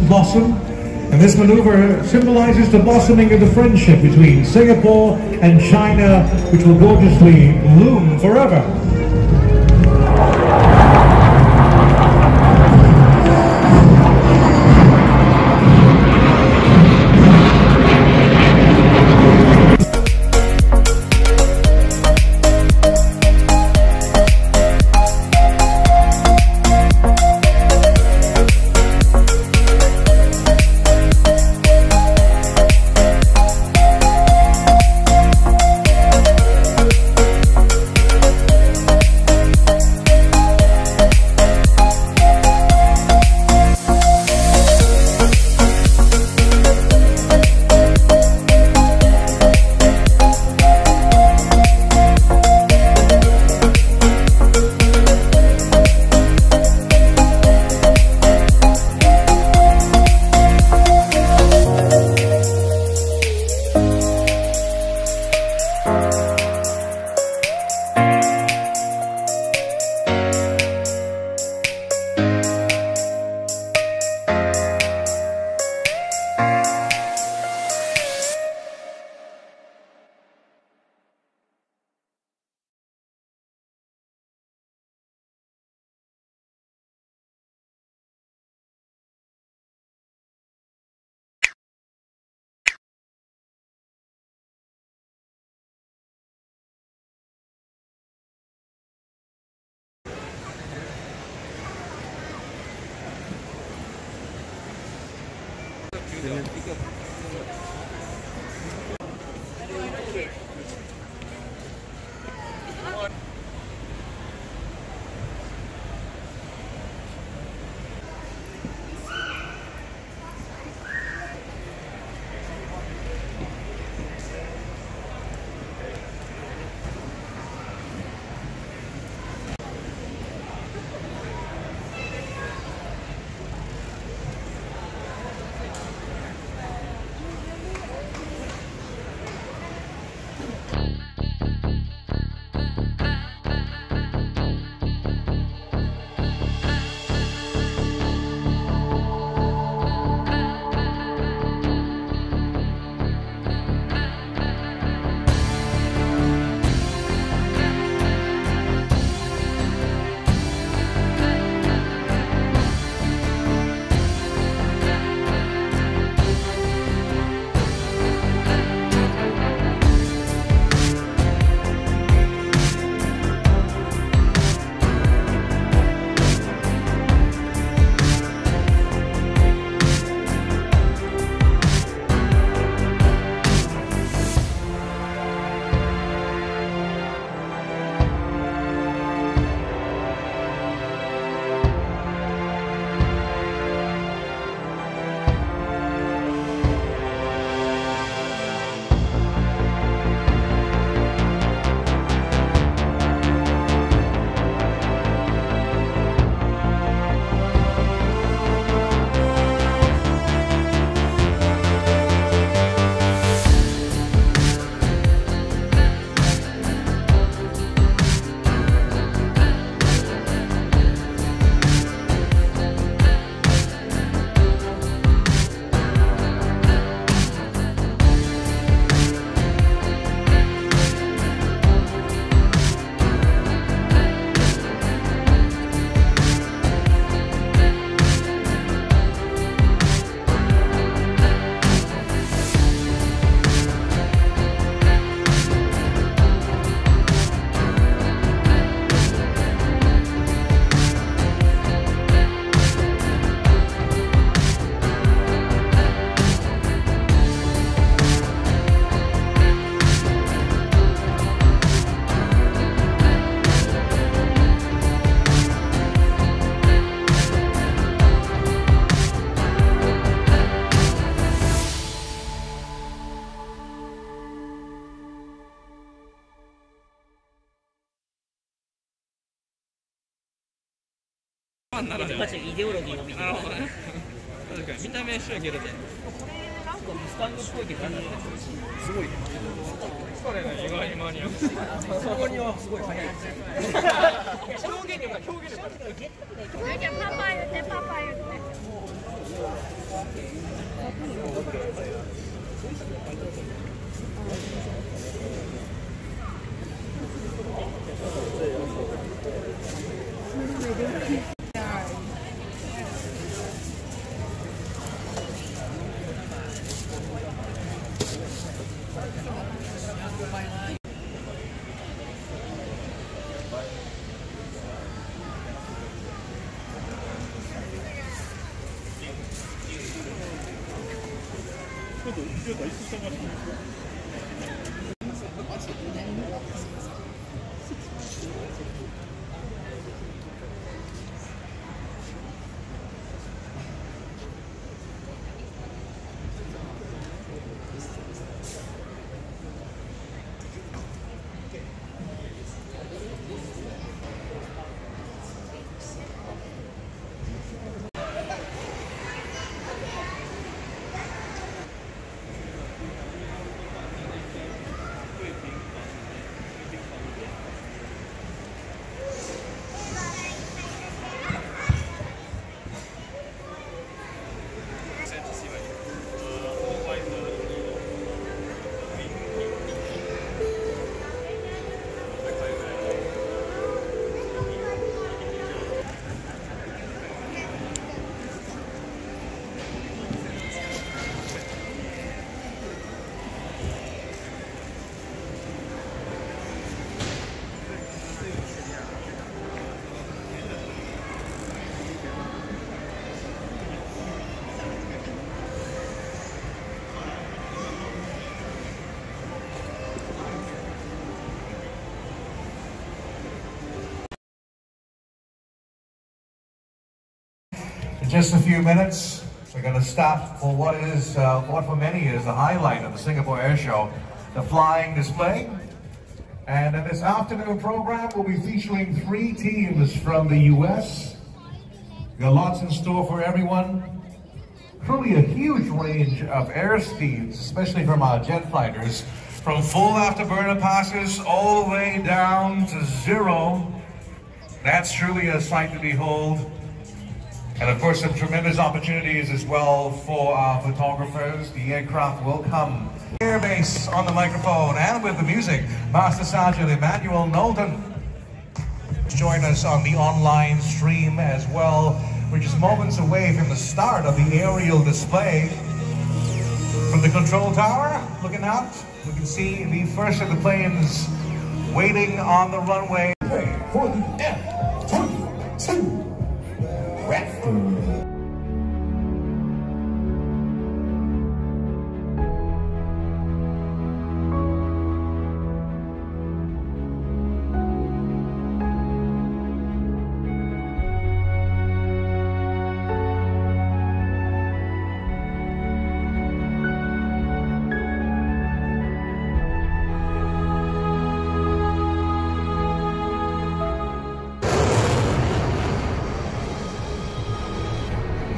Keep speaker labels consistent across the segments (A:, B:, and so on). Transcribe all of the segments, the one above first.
A: Blossom, and this maneuver symbolizes the blossoming of the friendship between Singapore and China, which will gorgeously bloom forever.
B: ァンならでは。
C: イデオロギーを見てる。
B: なるほどね。確かに見た目一緒やけどね。
C: なんかスタンドっぽいけど、すごい。
B: これね、意外に間に合う。
C: そこにはすごい早い。表現力が表現力。
D: パパ言ってパパ言って。
A: Just a few minutes, we're going to stop for what for many is the highlight of the Singapore Airshow, the flying display. And in this afternoon program, we'll be featuring 3 teams from the US. We've got lots in store for everyone. Truly a huge range of airspeeds, especially from our jet fighters, from full afterburner passes all the way down to 0. That's truly a sight to behold. And of course, some tremendous opportunities as well for our photographers. The aircraft will come. Airbase on the microphone and with the music, Master Sergeant Emmanuel Knowlton. Join us on the online stream as well. We're just moments away from the start of the aerial display. From the control tower, looking out, we can see the first of the planes waiting on the runway. For the F-22 Raptor.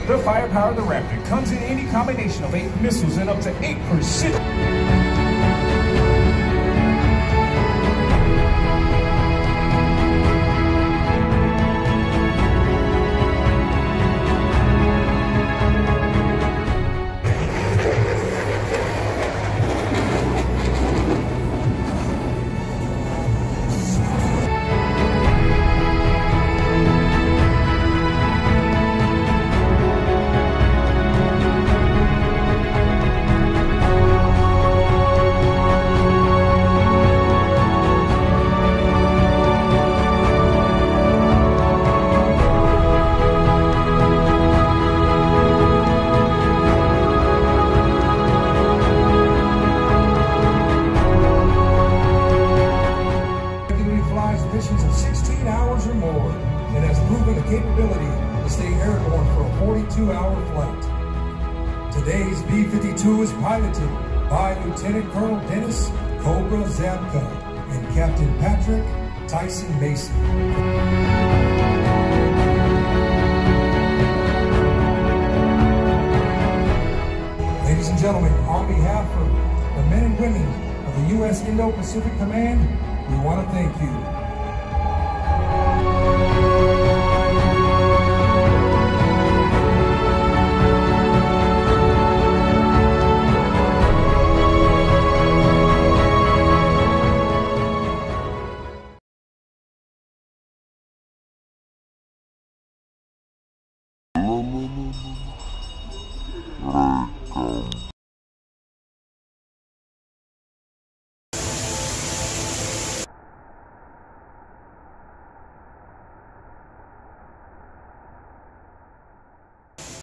E: The firepower of the Raptor comes in any combination of 8 missiles and up to 8 precision. Today's B-52 is piloted by Lieutenant Colonel Dennis Cobra Zabka and Captain Patrick Tyson Mason. U.S. Indo-Pacific Command, we want to thank you.